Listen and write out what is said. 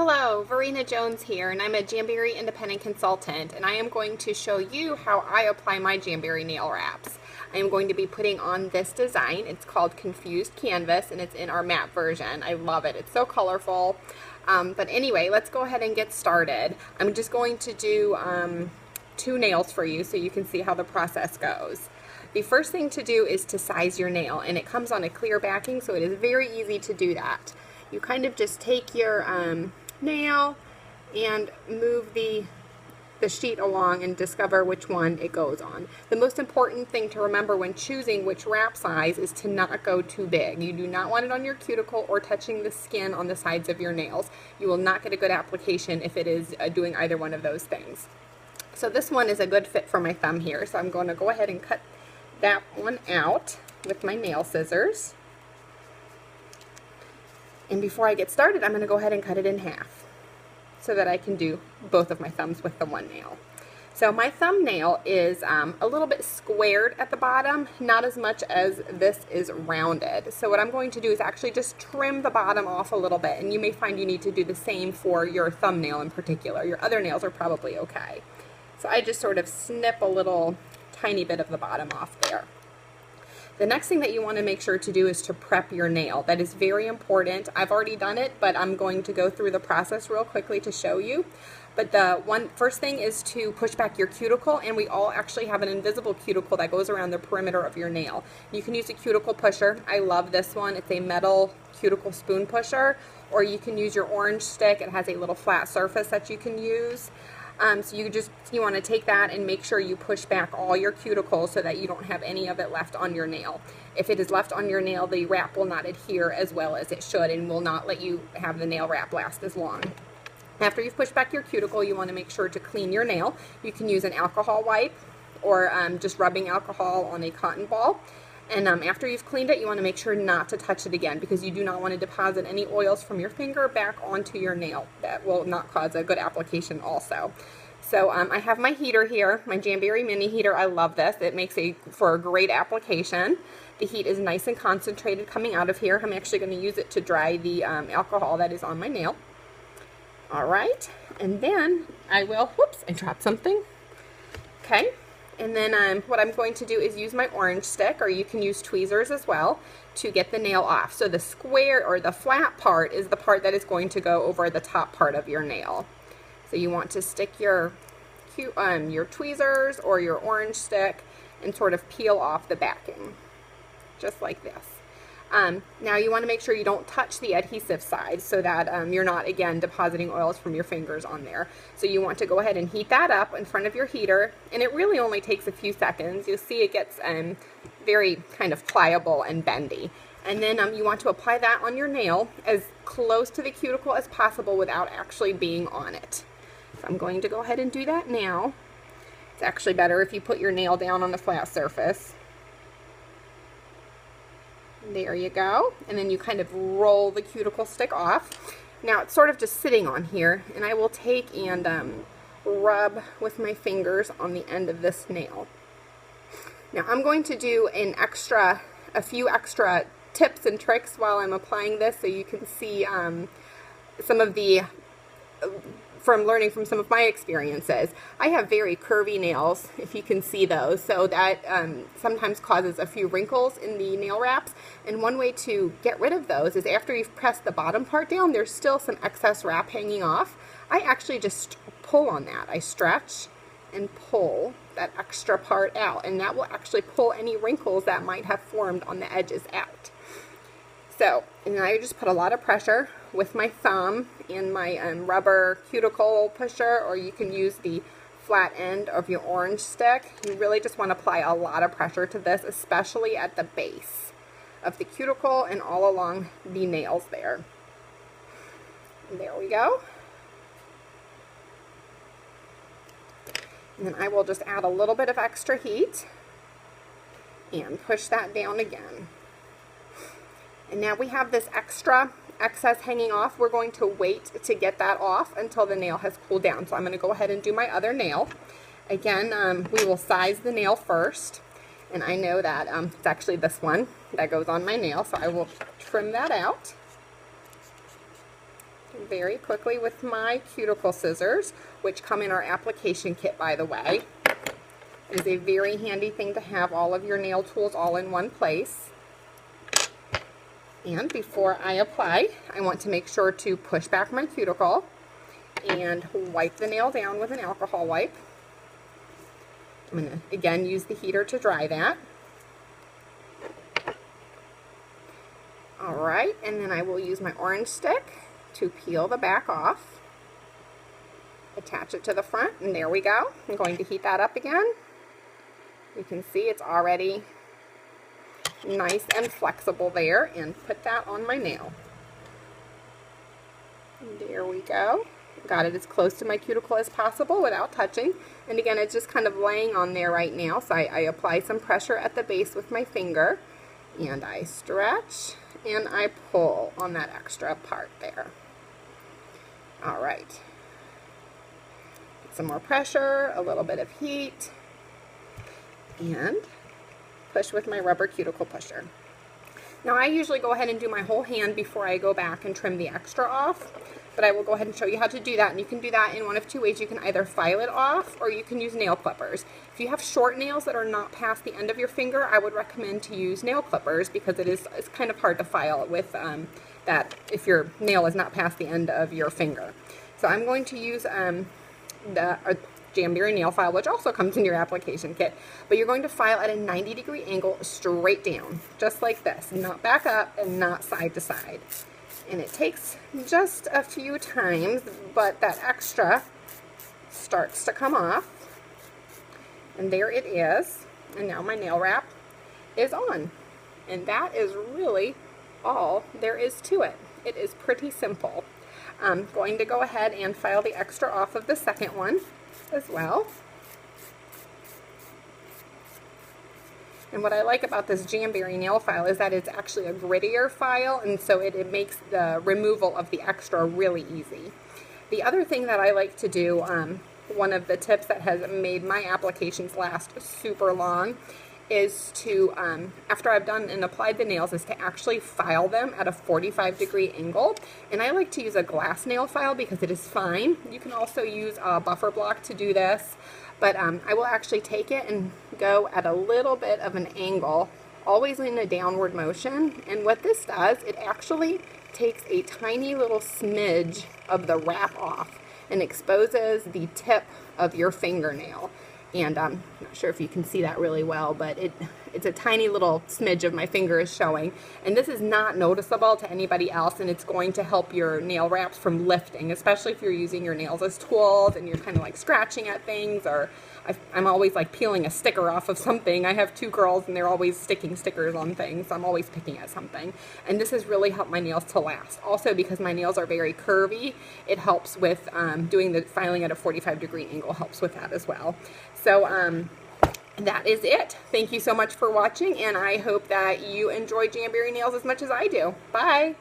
Hello, Verena Jones here, and I'm a Jamberry independent consultant, and I am going to show you how I apply my Jamberry nail wraps. I am going to be putting on this design. It's called Confused Canvas, and it's in our matte version. I love it. It's so colorful. But anyway, let's go ahead and get started. I'm just going to do two nails for you so you can see how the process goes. The first thing to do is to size your nail, and it comes on a clear backing, so it is very easy to do that. You kind of just take your nail and move the sheet along and discover which one it goes on. The most important thing to remember when choosing which wrap size is to not go too big. You do not want it on your cuticle or touching the skin on the sides of your nails. You will not get a good application if it is doing either one of those things. So this one is a good fit for my thumb here, so I'm going to go ahead and cut that one out with my nail scissors. And before I get started, I'm going to go ahead and cut it in half so that I can do both of my thumbs with the one nail. So my thumbnail is a little bit squared at the bottom, not as much as this is rounded. So what I'm going to do is actually just trim the bottom off a little bit, and you may find you need to do the same for your thumbnail in particular. Your other nails are probably okay. So I just sort of snip a little tiny bit of the bottom off there. The next thing that you want to make sure to do is to prep your nail. That is very important. I've already done it, but I'm going to go through the process real quickly to show you. But the first thing is to push back your cuticle, and we all actually have an invisible cuticle that goes around the perimeter of your nail. You can use a cuticle pusher. I love this one. It's a metal cuticle spoon pusher, or you can use your orange stick. It has a little flat surface that you can use. So you want to take that and make sure you push back all your cuticles so that you don't have any of it left on your nail. If it is left on your nail, the wrap will not adhere as well as it should and will not let you have the nail wrap last as long. After you've pushed back your cuticle, you want to make sure to clean your nail. You can use an alcohol wipe or just rubbing alcohol on a cotton ball. And after you've cleaned it, you want to make sure not to touch it again because you do not want to deposit any oils from your finger back onto your nail. That will not cause a good application also. So I have my heater here, my Jamberry mini heater. I love this. It makes for a great application. The heat is nice and concentrated coming out of here. I'm actually going to use it to dry the alcohol that is on my nail. All right, and then I will, whoops, I dropped something. Okay. And then what I'm going to do is use my orange stick, or you can use tweezers as well, to get the nail off. So the square or the flat part is the part that is going to go over the top part of your nail. So you want to stick your tweezers or your orange stick and sort of peel off the backing, just like this. Now you want to make sure you don't touch the adhesive side so that you're not, again, depositing oils from your fingers on there. So you want to go ahead and heat that up in front of your heater, and it really only takes a few seconds. You'll see it gets very kind of pliable and bendy. And then you want to apply that on your nail as close to the cuticle as possible without actually being on it. So I'm going to go ahead and do that now. It's actually better if you put your nail down on a flat surface. There you go. And then you kind of roll the cuticle stick off. Now it's sort of just sitting on here, and I will take and rub with my fingers on the end of this nail. Now I'm going to do a few extra tips and tricks while I'm applying this so you can see some of the from learning from some of my experiences. I have very curvy nails, if you can see those, so that sometimes causes a few wrinkles in the nail wraps. And one way to get rid of those is after you've pressed the bottom part down, there's still some excess wrap hanging off. I actually just pull on that. I stretch and pull that extra part out, and that will actually pull any wrinkles that might have formed on the edges out. So, and I just put a lot of pressure with my thumb and my rubber cuticle pusher, or you can use the flat end of your orange stick. You really just want to apply a lot of pressure to this, especially at the base of the cuticle and all along the nails there. And there we go. And then I will just add a little bit of extra heat and push that down again. And now we have this excess hanging off. We're going to wait to get that off until the nail has cooled down. So I'm going to go ahead and do my other nail. Again, we will size the nail first. And I know that it's actually this one that goes on my nail, so I will trim that out. very quickly with my cuticle scissors, which come in our application kit, by the way. It is a very handy thing to have all of your nail tools all in one place. And before I apply, I want to make sure to push back my cuticle and wipe the nail down with an alcohol wipe. I'm going to, again, use the heater to dry that. Alright, and then I will use my orange stick to peel the back off. Attach it to the front, and there we go. I'm going to heat that up again. You can see it's already nice and flexible there, and put that on my nail. And there we go. Got it as close to my cuticle as possible without touching. And again, it's just kind of laying on there right now, so I apply some pressure at the base with my finger, and I stretch and I pull on that extra part there. Alright. Some more pressure, a little bit of heat, and push with my rubber cuticle pusher. Now I usually go ahead and do my whole hand before I go back and trim the extra off, but I will go ahead and show you how to do that, and you can do that in one of two ways. You can either file it off, or you can use nail clippers. If you have short nails that are not past the end of your finger, I would recommend to use nail clippers, because it's kind of hard to file with that if your nail is not past the end of your finger. So I'm going to use the Jamberry nail file, which also comes in your application kit, but you're going to file at a 90-degree angle straight down, just like this, not back up and not side to side. And it takes just a few times, but that extra starts to come off, and there it is. And now my nail wrap is on, and that is really all there is to it. It is pretty simple. I'm going to go ahead and file the extra off of the second one as well. And what I like about this Jamberry nail file is that it's actually a grittier file, and so it makes the removal of the extra really easy. The other thing that I like to do, one of the tips that has made my applications last super long, is to, after I've done and applied the nails, is to actually file them at a 45-degree angle. And I like to use a glass nail file because it is fine. You can also use a buffer block to do this, but I will actually take it and go at a little bit of an angle, always in a downward motion. And what this does, it actually takes a tiny little smidge of the wrap off and exposes the tip of your fingernail. And I'm not sure if you can see that really well, but it's a tiny little smidge of my finger is showing. And this is not noticeable to anybody else, and it's going to help your nail wraps from lifting, especially if you're using your nails as tools and you're kind of like scratching at things, or I'm always like peeling a sticker off of something. I have two girls and they're always sticking stickers on things, so I'm always picking at something. And this has really helped my nails to last. Also, because my nails are very curvy, it helps with doing the filing at a 45-degree angle, helps with that as well. So that is it. Thank you so much for watching, and I hope that you enjoy Jamberry nails as much as I do. Bye!